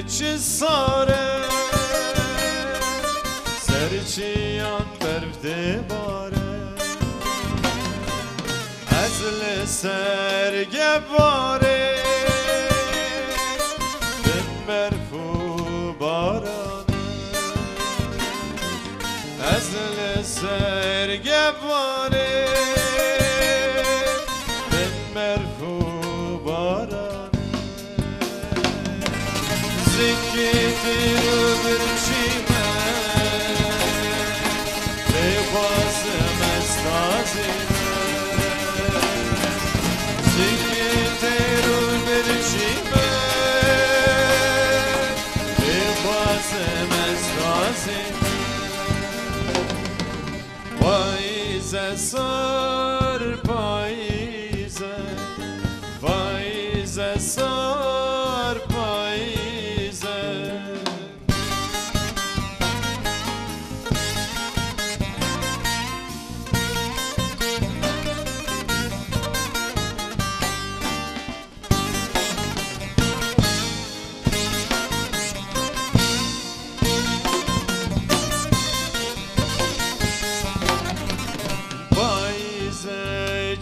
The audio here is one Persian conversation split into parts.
چه ساره سرچیان برفته باره از لسرگه باره بن برفو بارانه از لسرگه باره بن برفو بارانه زکیتی رو برچیمه بازم استازیمه زکیتی رو برچیمه بازم استازیمه پاییزه سر پاییزه پاییزه سر پاییزه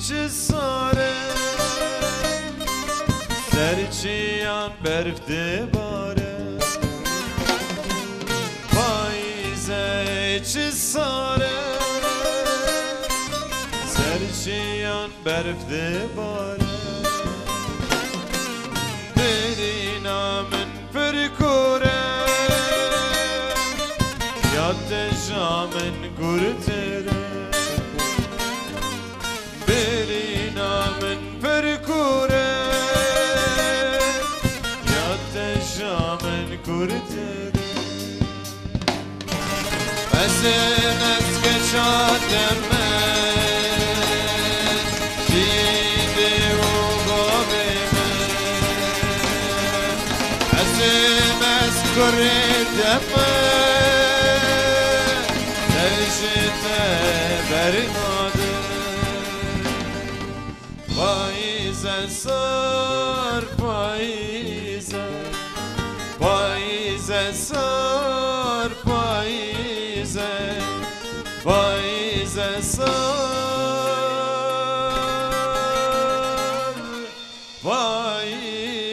چه ساره سرچیان برفته باره پاییزه چه ساره سرچیان برفته باره برینا من پرکوره یاد جامن گرتره برینا من پرکوره یاد جامن گرتره از کشادم من دیده و گابه من از کردم من نشته برناده پاییزه سر پاییزه پاییزه سر پاییزه پاییزه سر پاییزه